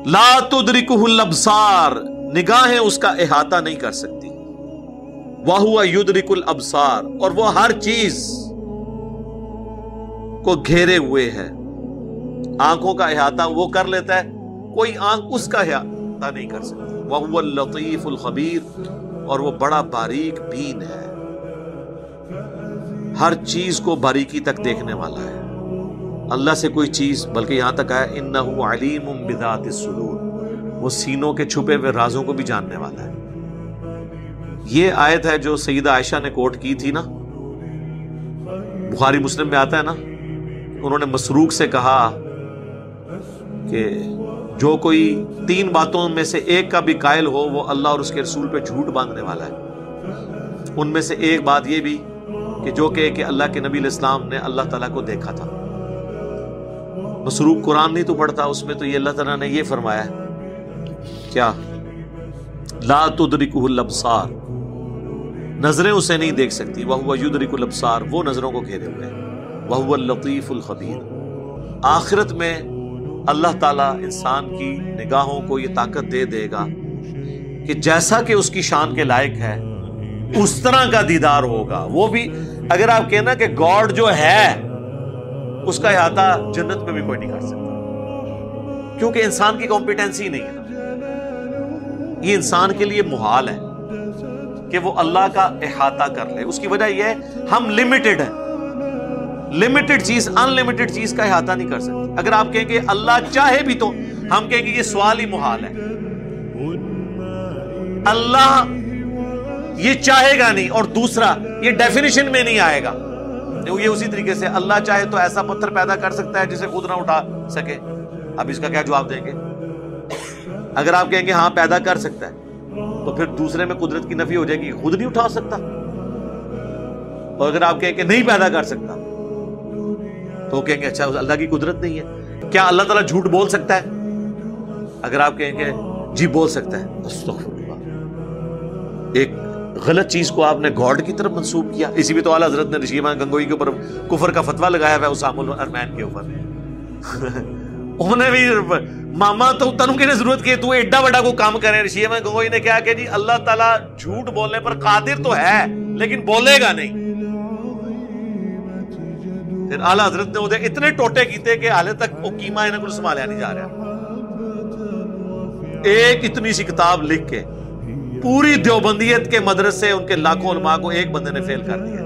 لا تدرکہ الابصار، نگاہیں اس کا احاطہ نہیں کر سکتی، وہو یدرک الابصار، اور وہ ہر چیز کو گھیرے ہوئے ہے۔ آنکھوں کا احاطہ وہ کر لیتا ہے، کوئی آنکھ اس کا احاطہ نہیں کر سکتی۔ وہو اللطیف الخبیر، اور وہ بڑا باریک بین ہے، ہر چیز کو باریکی تک دیکھنے والا ہے۔ اللہ سے کوئی چیز، بلکہ یہاں تک ہے انہ علیم بذات الصدور، وہ سینوں کے چھپے ہوئے رازوں کو بھی جاننے والا ہے۔ یہ آیت ہے جو سیدہ عائشہ نے کوٹ کی تھی نا، بخاری مسلم میں آتا ہے نا، انہوں نے مسروق سے کہا کہ جو کوئی 3 باتوں میں سے ایک کا بھی قائل ہو وہ اللہ اور اس کے رسول پہ جھوٹ باندھنے والا ہے۔ ان میں سے ایک بات یہ بھی کہ جو کہ اللہ کے نبی علیہ السلام نے اللہ تعالیٰ کو دیکھا تھا۔ مسروق قرآن نہیں تو پڑھتا، اس میں تو یہ اللہ تعالیٰ نے یہ فرمایا ہے کیا؟ لا تدرکہ الابصار، نظریں اسے نہیں دیکھ سکتی، وہو یدرک الابصار، وہ نظروں کو گھیرے ہوئے ہیں، وہو اللطیف الخبیر۔ آخرت میں اللہ تعالیٰ انسان کی نگاہوں کو یہ طاقت دے گا کہ جیسا کہ اس کی شان کے لائق ہے اس طرح کا دیدار ہوگا۔ وہ بھی اگر آپ کہنا کہ گاڈ جو ہے اس کا احاطہ جنت میں بھی کوئی نہیں کر سکتا، کیونکہ انسان کی کمپیٹنسی نہیں ہے نا، یہ انسان کے لیے محال ہے کہ وہ اللہ کا احاطہ کر لے۔ اس کی وجہ یہ ہے ہم لمیٹڈ ہیں، لمیٹڈ چیز ان لمیٹڈ چیز کا احاطہ نہیں کر سکتے۔ اگر آپ کہیں گے اللہ چاہے بھی تو ہم کہیں گے یہ سوال ہی محال ہے، اللہ یہ چاہے گا نہیں، اور دوسرا یہ ڈیفینیشن میں نہیں آئے گا۔ یہ اسی طریقے سے اللہ چاہے تو ایسا پتھر پیدا کر سکتا ہے جسے خود نہ اٹھا سکے، اب اس کا کیا جواب دیں گے؟ اگر آپ کہیں گے ہاں پیدا کر سکتا ہے تو پھر دوسرے میں قدرت کی نفی ہو جائے گی، خود نہیں اٹھا سکتا۔ اور اگر آپ کہیں کہ نہیں پیدا کر سکتا تو کہیں گے اچھا اللہ کی قدرت نہیں ہے۔ کیا اللہ تعالیٰ جھوٹ بول سکتا ہے؟ اگر آپ کہیں گے جی بول سکتا ہے، استغفر اللہ، ایک غلط چیز کو آپ نے گاڈ کی طرف منسوب کیا۔ اسی بھی تو اعلیٰ حضرت نے رشی امان گنگوئی کے اوپر کفر کا فتویٰ لگایا ہوا ہے اسام الارمین کے اوپر۔ انہوں نے بھی ماما تو تنوں کی ضرورت کی تو ایڈا بڑا کو کام کرے۔ رشی امان گنگوئی نے کہا کہ جی اللہ تعالیٰ جھوٹ بولنے پر قادر تو ہے لیکن بولے گا نہیں۔ پھر اعلیٰ حضرت نے ادھر اتنے ٹوٹے کیتے کہ حالے تک وہ قیمہ انہیں کو سنبھالیا نہیں جا رہا۔ ایک اتنی سی کتاب لکھ کے پوری دیوبندیت کے مدرسے ان کے لاکھوں علماء کو ایک بندے نے فیل کر دیا،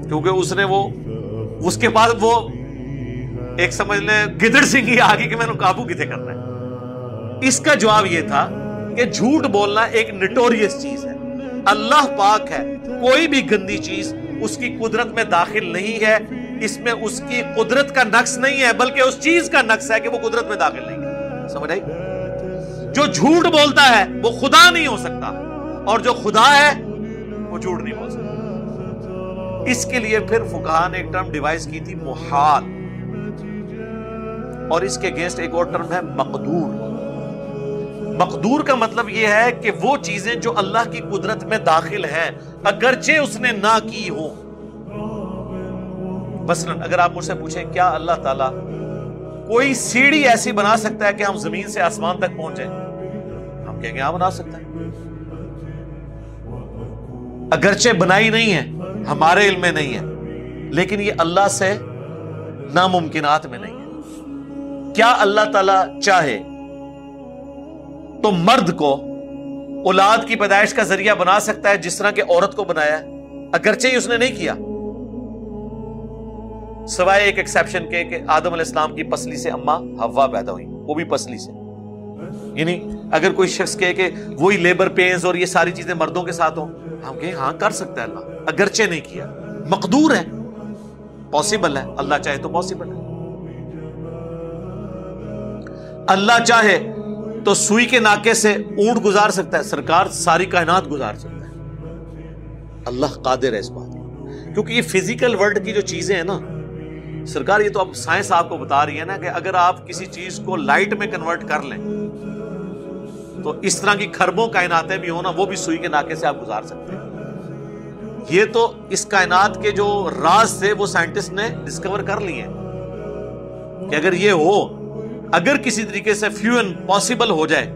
کیونکہ اس نے وہ اس کے بعد وہ ایک سمجھ لیں گدڑ سنگھی آگے کہ میں نے قابو کتے کرنا ہے۔ اس کا جواب یہ تھا کہ جھوٹ بولنا ایک نٹوریس چیز ہے، اللہ پاک ہے، کوئی بھی گندی چیز اس کی قدرت میں داخل نہیں ہے، اس میں اس کی قدرت کا نقص نہیں ہے بلکہ اس چیز کا نقص ہے کہ وہ قدرت میں داخل نہیں ہے۔ سمجھ آئی؟ جو جھوٹ بولتا ہے وہ خدا نہیں ہو سکتا، اور جو خدا ہے وہ جھوٹ نہیں بول سکتا۔ اس کے لیے پھر فقہاء نے ایک ٹرم ڈیوائز کی تھی محال، اور اس کے اگینسٹ ایک اور ٹرم ہے مقدور۔ مقدور کا مطلب یہ ہے کہ وہ چیزیں جو اللہ کی قدرت میں داخل ہیں اگرچہ اس نے نہ کی ہو۔ مثلا اگر آپ مجھ سے پوچھیں کیا اللہ تعالیٰ کوئی سیڑھی ایسی بنا سکتا ہے کہ ہم زمین سے آسمان تک پہنچ جائیں؟ ہم کہیں گے ہاں بنا سکتا ہے، اگرچہ بنائی نہیں ہے، ہمارے علم میں نہیں ہے، لیکن یہ اللہ سے ناممکنات میں نہیں ہے۔ کیا اللہ تعالیٰ چاہے تو مرد کو اولاد کی پیدائش کا ذریعہ بنا سکتا ہے جس طرح کہ عورت کو بنایا ہے، اگرچہ ہی اس نے نہیں کیا، سوائے ایک ایکسیپشن کے کہ آدم علیہ السلام کی پسلی سے اماں حوا پیدا ہوئی، وہ بھی پسلی سے۔ یعنی اگر کوئی شخص کہے کہ وہی لیبر پینز اور یہ ساری چیزیں مردوں کے ساتھ ہوں، ہم کہیں ہاں کر سکتا ہے اللہ، اگرچہ نہیں کیا، مقدور ہے، پاسبل ہے، اللہ چاہے تو پاسبل ہے۔ اللہ چاہے تو سوئی کے ناکے سے اونٹ گزار سکتا ہے، سرکار ساری کائنات گزار سکتا ہے، اللہ قادر ہے اس بات کی۔ کیونکہ یہ فزیکل ورلڈ کی جو چیزیں ہیں نا سرکار، یہ تو اب سائنس آپ کو بتا رہی ہے نا کہ اگر آپ کسی چیز کو لائٹ میں کنورٹ کر لیں تو اس طرح کی کھربوں کائناتیں بھی ہونا، وہ بھی سوئی کے ناکے سے آپ گزار سکتے ہیں۔ یہ تو اس کائنات کے جو راز تھے وہ سائنٹسٹ نے ڈسکور کر لیے کہ اگر یہ ہو اگر کسی طریقے سے فیون پاسبل ہو جائے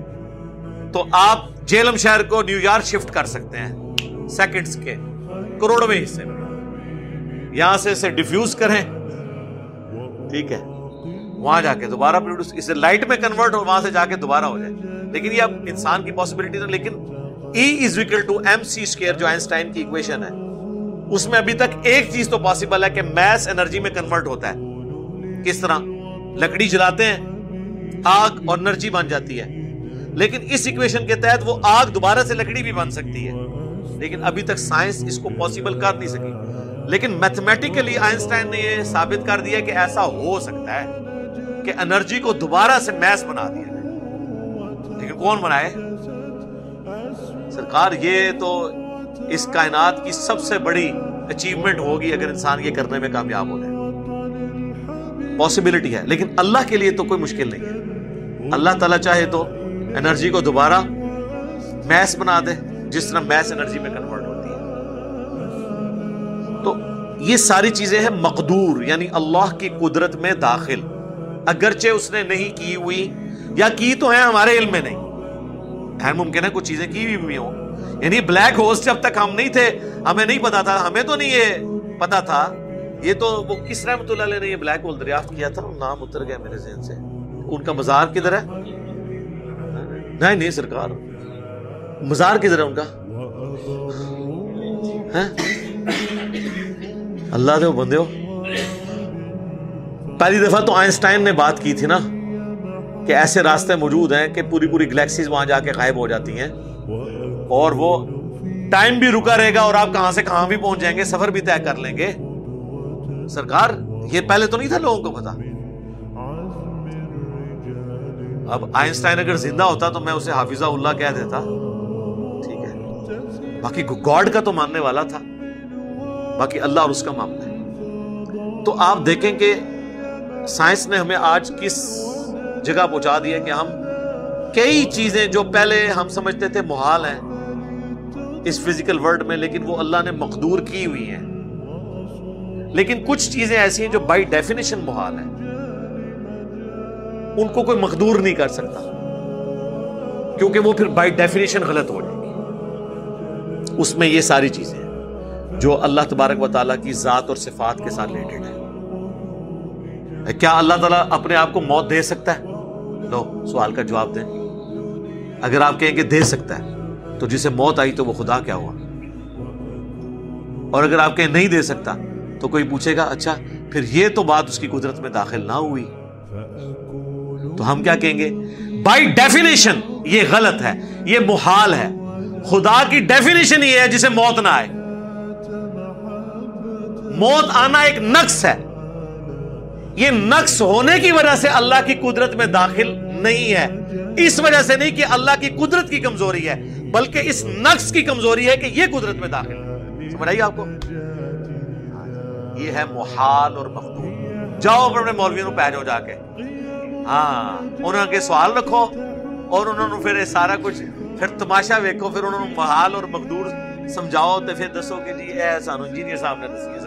تو آپ جیلم شہر کو نیو یارک شفٹ کر سکتے ہیں سیکنڈز کے کروڑویں حصے میں. یہاں سے اسے ڈیفیوز کریں, ٹھیک ہے, وہاں جا کے دوبارہ پروڈیوس, اسے لائٹ میں کنورٹ ہو, وہاں سے جا کے دوبارہ ہو جائے. لیکن یہ اب انسان کی پاسبلٹی ہے. لیکن E=mc², جو آئنسٹائن کی ایکویشن ہے, اس میں ابھی تک ایک چیز تو پاسبل ہے کہ میس انرجی میں کنورٹ ہوتا ہے. کس طرح؟ لکڑی جلاتے ہیں, آگ اور انرجی بن جاتی ہے. لیکن اس ایکویشن کے تحت وہ آگ دوبارہ سے لکڑی بھی بن سکتی ہے. لیکن ابھی تک سائنس اس کو پاسبل کر نہیں سکی. لیکن میتھمیٹیکلی آئنسٹائن نے یہ ثابت کر دیا کہ ایسا ہو سکتا ہے کہ انرجی کو دوبارہ سے میس بنا دیا جائے. لیکن کون بنائے؟ سرکار, یہ تو اس کائنات کی سب سے بڑی اچیومنٹ ہوگی اگر انسان یہ کرنے میں کامیاب ہو جائے. پاسبلٹی ہے, لیکن اللہ کے لیے تو کوئی مشکل نہیں ہے. اللہ تعالیٰ چاہے تو انرجی کو دوبارہ میس بنا دے, جس طرح میس انرجی میں کنورٹ ہوتی ہے. تو یہ ساری چیزیں ہیں مقدور, یعنی اللہ کی قدرت میں داخل, اگرچہ اس نے نہیں کی ہوئی یا کی تو ہیں ہمارے علم میں نہیں. خیر ممکن ہے کچھ چیزیں کی ہوئی ہوں. یعنی بلیک ہولز جب تک ہم نہیں تھے ہمیں نہیں پتا تھا, ہمیں تو نہیں یہ پتا تھا. یہ تو وہ کس رحمت اللہ علیہ نے یہ بلیک ہول دریافت کیا تھا, نام اتر گیا میرے ذہن سے. ان کا مزار کدھر ہے؟ نہیں سرکار, مزار کدھر ہے ان کا؟ اللہ دے بندے ہو. پہلی دفعہ تو آئنسٹائن نے بات کی تھی نا کہ ایسے راستے موجود ہیں کہ پوری گلیکسیز وہاں جا کے غائب ہو جاتی ہیں, اور وہ ٹائم بھی رکا رہے گا, اور آپ کہاں سے کہاں بھی پہنچ جائیں گے, سفر بھی طے کر لیں گے. سرکار یہ پہلے تو نہیں تھا لوگوں کو پتا. اب آئنسٹائن اگر زندہ ہوتا تو میں اسے حافظہ اللہ کہہ دیتا, ٹھیک ہے. باقی گاڈ کا تو ماننے والا تھا, باقی اللہ اور اس کا معاملہ ہے. تو آپ دیکھیں کہ سائنس نے ہمیں آج کس جگہ پہنچا دیا کہ ہم کئی چیزیں جو پہلے ہم سمجھتے تھے محال ہیں اس فزیکل ورلڈ میں, لیکن وہ اللہ نے مقدور کی ہوئی ہیں. لیکن کچھ چیزیں ایسی ہیں جو بائی ڈیفینیشن محال ہیں, ان کو کوئی مقدور نہیں کر سکتا, کیونکہ وہ پھر بائی ڈیفینیشن غلط ہو جائے گی. اس میں یہ ساری چیزیں ہیں جو اللہ تبارک و تعالیٰ کی ذات اور صفات کے ساتھ ریلیٹڈ ہے. کیا اللہ تعالیٰ اپنے آپ کو موت دے سکتا ہے؟ لو سوال کا جواب دیں. اگر آپ کہیں کہ دے سکتا ہے تو جسے موت آئی تو وہ خدا کیا ہوا؟ اور اگر آپ کہیں نہیں دے سکتا تو کوئی پوچھے گا اچھا پھر یہ تو بات اس کی قدرت میں داخل نہ ہوئی. تو ہم کیا کہیں گے؟ بائی ڈیفینیشن یہ غلط ہے, یہ محال ہے. خدا کی ڈیفینیشن یہ ہے جسے موت نہ آئے. موت آنا ایک نقص ہے. یہ نقص ہونے کی وجہ سے اللہ کی قدرت میں داخل نہیں ہے. اس وجہ سے نہیں کہ اللہ کی قدرت کی کمزوری ہے, بلکہ اس نقص کی کمزوری ہے کہ یہ قدرت میں داخل ہے. سمجھ آئی آپ کو؟ یہ ہے محال اور مقدور. جاؤ اپنے مولویوں پہ جاؤ جا کے, ہاں انہوں کے سوال رکھو اور انہوں نے پھر سارا کچھ پھر تماشا ویکھو, پھر انہوں نے محال اور مقدور سمجھاؤ تو پھر دسو کہ جی اے سانو انجینئر صاحب نے دسی ہے.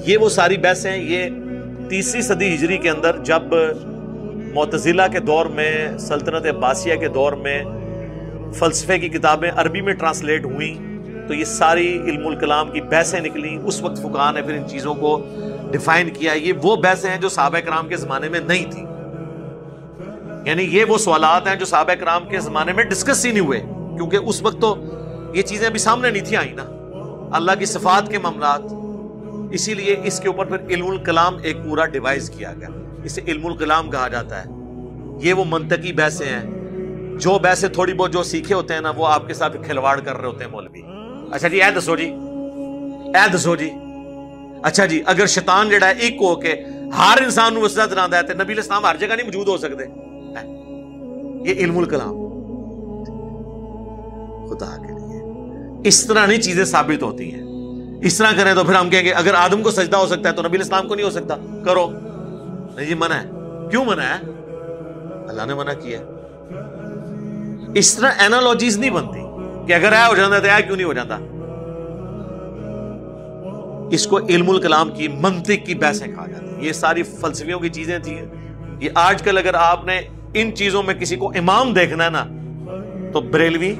یہ وہ ساری بحثیں ہیں. یہ 3 صدی ہجری کے اندر جب معتزلہ کے دور میں, سلطنت عباسیہ کے دور میں فلسفے کی کتابیں عربی میں ٹرانسلیٹ ہوئیں تو یہ ساری علم الکلام کی بحثیں نکلیں. اس وقت فقہاء نے پھر ان چیزوں کو ڈیفائن کیا. یہ وہ بحثیں ہیں جو صحابہ کرام کے زمانے میں نہیں تھی. یعنی یہ وہ سوالات ہیں جو صحابہ کرام کے زمانے میں ڈسکس ہی نہیں ہوئے, کیونکہ اس وقت تو یہ چیزیں ابھی سامنے نہیں تھی آئی نا, اللہ کی صفات کے معاملات. اسی لیے اس کے اوپر پھر علم الکلام ایک پورا ڈیوائز کیا گیا, اسے علم الکلام کہا جاتا ہے. یہ وہ منطقی بحثیں ہیں, جو بحثیں تھوڑی بہت جو سیکھے ہوتے ہیں نا وہ آپ کے ساتھ کھلواڑ کر رہے ہوتے ہیں مولوی. اچھا جی اے دسو جی, اے دسو جی, اچھا جی اگر شیطان جڑا ہے ایک ہو کے ہر انسان نو وسوسہ دلاتا ہے تو نبی علیہ السلام ہر جگہ نہیں موجود ہو سکتے. یہ علم الکلام خدا کے لیے اس طرح نہیں چیزیں ثابت ہوتی ہیں. اس طرح کریں تو پھر ہم کہیں گے اگر آدم کو سجدہ ہو سکتا ہے تو نبی علیہ السلام کو نہیں ہو سکتا, کرو. نہیں یہ منع ہے. کیوں منع ہے؟ اللہ نے منع کیا. اس طرح اینالوجیز نہیں بنتی کہ اگر اے ہو جاتا تو اے کیوں نہیں ہو جاتا. اس کو علم الکلام کی منطق کی بحثیں کہا جاتی ہیں. یہ ساری فلسفیوں کی چیزیں تھیں یہ آج کل اگر آپ نے ان چیزوں میں کسی کو امام دیکھنا ہے نا تو بریلوی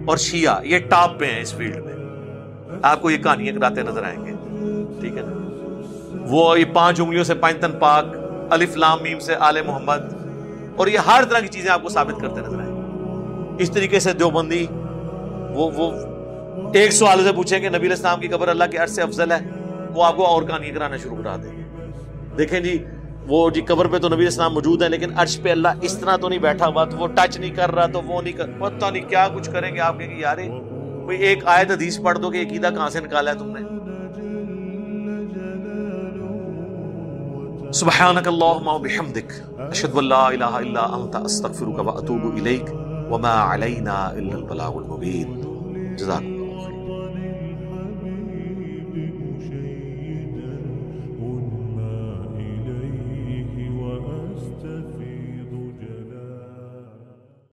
اور شیعہ یہ ٹاپ پہ ہیں اس فیلڈ میں. آپ کو یہ کہانیاں کراتے نظر آئیں گے, ٹھیک ہے نا. وہ یہ 5 انگلیوں سے پنجتن پاک, الف لام میم سے آل محمد, اور یہ ہر طرح کی چیزیں آپ کو ثابت کرتے نظر آئیں گے. اس طریقے سے دیوبندی وہ ایک سوال سے پوچھیں کہ نبی علیہ السلام کی قبر اللہ کے عرش سے افضل ہے, وہ آپ کو اور کہانیاں کرانا شروع کرا دیں گے. دیکھیں جی وہ جی قبر پہ تو نبی علیہ السلام موجود ہے, لیکن عرش پہ اللہ اس طرح تو نہیں بیٹھا ہوا, تو وہ ٹچ نہیں کر رہا, تو وہ نہیں کر, پتہ نہیں کیا کچھ کریں گے. آپ کہیں گے یار کوئی ایک آیت حدیث پڑھ دو کہ عقیدہ کہاں سے نکالا ہے تم نے. سبحانک اللہم و بحمدک اشہد ان لا الہ الا انت استغفرک و اتوب الیک وما علینا الا البلاغ المبین. جزاکم